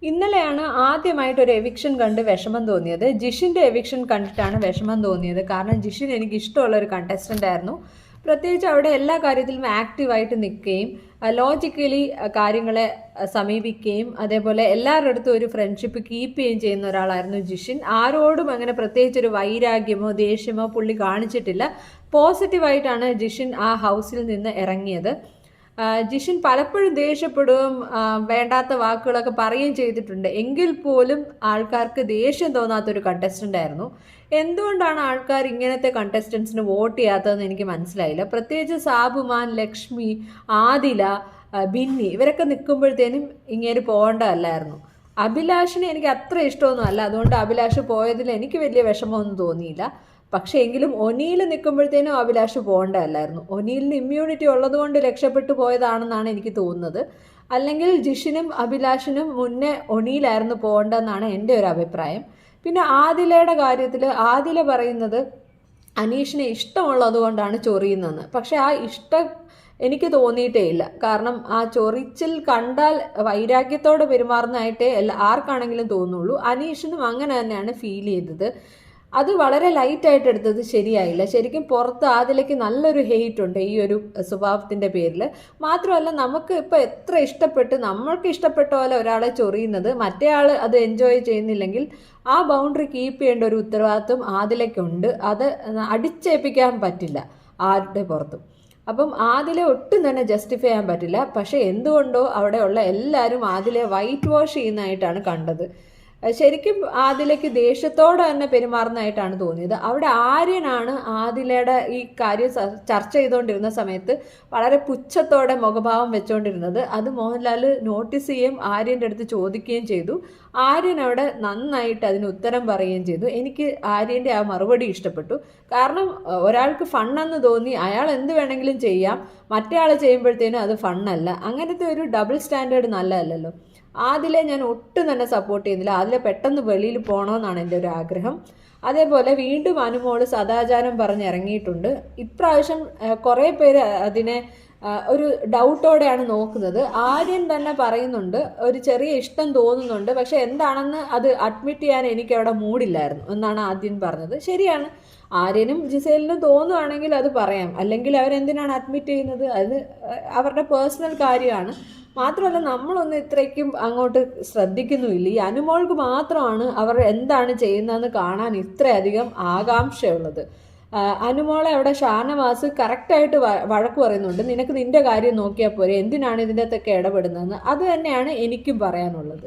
ഇന്നലെയാണ് ആദ്യമായിട്ട് ഒരു എവിക്ഷൻ കണ്ട് വിഷമം തോന്നിയത്. ജിഷിൻ്റെ എവിക്ഷൻ കണ്ടിട്ടാണ് വിഷമം തോന്നിയത്. കാരണം ജിഷിൻ എനിക്ക് ഇഷ്ടമുള്ള ഒരു കണ്ടസ്റ്റൻ്റ് ആയിരുന്നു. പ്രത്യേകിച്ച് അവിടെ എല്ലാ കാര്യത്തിലും ആക്റ്റീവായിട്ട് നിൽക്കുകയും ലോജിക്കലി കാര്യങ്ങളെ സമീപിക്കുകയും അതേപോലെ എല്ലാവരുടെ അടുത്തും ഒരു ഫ്രണ്ട്ഷിപ്പ് കീപ്പ് ചെയ്യുകയും ചെയ്യുന്ന ഒരാളായിരുന്നു ജിഷിൻ. ആരോടും അങ്ങനെ പ്രത്യേകിച്ചൊരു വൈരാഗ്യമോ ദേഷ്യമോ പുള്ളി കാണിച്ചിട്ടില്ല. പോസിറ്റീവായിട്ടാണ് ജിഷിൻ ആ ഹൗസിൽ നിന്ന് ഇറങ്ങിയത്. ജിഷിൻ പലപ്പോഴും ദേഷ്യപ്പെടുകയും വേണ്ടാത്ത വാക്കുകളൊക്കെ പറയുകയും ചെയ്തിട്ടുണ്ട്. എങ്കിൽ പോലും ആൾക്കാർക്ക് ദേഷ്യം തോന്നാത്തൊരു കണ്ടസ്റ്റൻ്റ് ആയിരുന്നു. എന്തുകൊണ്ടാണ് ആൾക്കാർ ഇങ്ങനത്തെ കണ്ടസ്റ്റൻസിന് വോട്ട് ചെയ്യാത്തതെന്ന് എനിക്ക് മനസ്സിലായില്ല. പ്രത്യേകിച്ച് സാബുമാൻ, ലക്ഷ്മി, ആദില, ബിന്നി ഇവരൊക്കെ നിൽക്കുമ്പോഴത്തേനും ഇങ്ങനെ പോകേണ്ടതല്ലായിരുന്നു. അഭിലാഷിനെ എനിക്ക് അത്ര ഇഷ്ടമൊന്നും അല്ല. അതുകൊണ്ട് അഭിലാഷ് പോയതിൽ എനിക്ക് വലിയ വിഷമമൊന്നും തോന്നിയില്ല. പക്ഷേ എങ്കിലും ഒനീൽ നിൽക്കുമ്പോഴത്തേനും അഭിലാഷ് പോകേണ്ടതല്ലായിരുന്നു. ഒനീലിന് ഇമ്മ്യൂണിറ്റി ഉള്ളതുകൊണ്ട് രക്ഷപ്പെട്ടു പോയതാണെന്നാണ് എനിക്ക് തോന്നുന്നത്. അല്ലെങ്കിൽ ജിഷിനും അഭിലാഷിനും മുന്നേ ഒനീലായിരുന്നു പോകേണ്ടതെന്നാണ് എൻ്റെ ഒരു അഭിപ്രായം. പിന്നെ ആദിലയുടെ കാര്യത്തിൽ ആദില പറയുന്നത് അനീഷിനെ ഇഷ്ടമുള്ളത് കൊണ്ടാണ് ചൊറിയുന്നതെന്ന്. പക്ഷെ ആ ഇഷ്ടം എനിക്ക് തോന്നിയിട്ടേ ഇല്ല. കാരണം ആ ചൊറിച്ചിൽ കണ്ടാൽ വൈരാഗ്യത്തോടെ പെരുമാറുന്നതായിട്ടേ ആർക്കാണെങ്കിലും തോന്നുള്ളൂ. അനീഷിനും അങ്ങനെ തന്നെയാണ് ഫീൽ ചെയ്തത്. അത് വളരെ ലൈറ്റായിട്ട് എടുത്തത് ശരിയായില്ല. ശരിക്കും പുറത്ത് ആദിലേക്ക് നല്ലൊരു ഹെയ്റ്റ് ഉണ്ട് ഈ ഒരു സ്വഭാവത്തിൻ്റെ പേരിൽ. മാത്രമല്ല, നമുക്ക് ഇപ്പോൾ എത്ര ഇഷ്ടപ്പെട്ട് നമ്മൾക്ക് ഇഷ്ടപ്പെട്ട പോലെ ഒരാളെ ചൊറിയുന്നത് മറ്റേ ആൾ അത് എൻജോയ് ചെയ്യുന്നില്ലെങ്കിൽ ആ ബൗണ്ടറി കീപ്പ് ചെയ്യേണ്ട ഒരു ഉത്തരവാദിത്വം ആദിലേക്കുണ്ട്. അത് അടിച്ചേൽപ്പിക്കാൻ പറ്റില്ല ആരുടെ പുറത്തും. അപ്പം ആദിലെ ഒട്ടും തന്നെ ജസ്റ്റിഫൈ ചെയ്യാൻ പറ്റില്ല. പക്ഷേ എന്തുകൊണ്ടോ അവിടെയുള്ള എല്ലാവരും ആദിലെ വൈറ്റ് വാഷ് ചെയ്യുന്നതായിട്ടാണ് കണ്ടത്. ശരിക്കും ആദിലയ്ക്ക് ദേഷ്യത്തോടെ തന്നെ പെരുമാറുന്നതായിട്ടാണ് തോന്നിയത്. അവിടെ ആര്യനാണ് ആദിലയുടെ ഈ കാര്യം ചർച്ച ചെയ്തുകൊണ്ടിരുന്ന സമയത്ത് വളരെ പുച്ഛത്തോടെ മുഖഭാവം വെച്ചുകൊണ്ടിരുന്നത്. അത് മോഹൻലാൽ നോട്ടീസ് ചെയ്യുകയും ആര്യൻ്റെ അടുത്ത് ചോദിക്കുകയും ചെയ്തു. ആര്യൻ അവിടെ നന്നായിട്ട് അതിന് ഉത്തരം പറയുകയും ചെയ്തു. എനിക്ക് ആര്യൻ്റെ ആ മറുപടി ഇഷ്ടപ്പെട്ടു. കാരണം ഒരാൾക്ക് ഫണ്ണെന്ന് തോന്നി അയാൾ എന്ത് വേണമെങ്കിലും ചെയ്യാം, മറ്റേ ആൾ ചെയ്യുമ്പോഴത്തേനും അത് ഫണ്ണല്ല. അങ്ങനത്തെ ഒരു ഡബിൾ സ്റ്റാൻഡേർഡ് നല്ലതല്ലല്ലോ. ആദിലെ ഞാൻ ഒട്ടും തന്നെ സപ്പോർട്ട് ചെയ്യുന്നില്ല. ആദിലെ പെട്ടെന്ന് വെളിയിൽ പോകണമെന്നാണ് എൻ്റെ ഒരു ആഗ്രഹം. അതേപോലെ വീണ്ടും അനുമോള് സദാചാരം പറഞ്ഞിറങ്ങിയിട്ടുണ്ട്. ഇപ്രാവശ്യം കുറേ പേര് അതിനെ ഒരു ഡൗട്ടോടെയാണ് നോക്കുന്നത്. ആര്യൻ തന്നെ പറയുന്നുണ്ട് ഒരു ചെറിയ ഇഷ്ടം തോന്നുന്നുണ്ട്, പക്ഷെ എന്താണെന്ന് അത് അഡ്മിറ്റ് ചെയ്യാൻ എനിക്ക് അവിടെ മൂഡില്ലായിരുന്നു എന്നാണ് ആദ്യം പറഞ്ഞത്. ശരിയാണ്, ആര്യനും ജിസേലിനും തോന്നുവാണെങ്കിൽ അത് പറയാം. അല്ലെങ്കിൽ അവരെന്തിനാണ് അഡ്മിറ്റ് ചെയ്യുന്നത്? അത് അവരുടെ പേഴ്സണൽ കാര്യമാണ്. മാത്രമല്ല, നമ്മളൊന്നും ഇത്രയ്ക്കും അങ്ങോട്ട് ശ്രദ്ധിക്കുന്നുമില്ല. ഈ അനുമോൾക്ക് മാത്രമാണ് അവർ എന്താണ് ചെയ്യുന്നതെന്ന് കാണാൻ ഇത്രയധികം ആകാംക്ഷയുള്ളത്. അനുമോളെ അവിടെ ഷാനവാസ് കറക്റ്റായിട്ട് വഴക്ക് പറയുന്നുണ്ട്. നിനക്ക് നിൻ്റെ കാര്യം നോക്കിയാൽ പോരെ, എന്തിനാണ് ഇതിൻ്റെ അകത്തൊക്കെ ഇടപെടുന്നതെന്ന്. അത് തന്നെയാണ് എനിക്കും പറയാനുള്ളത്.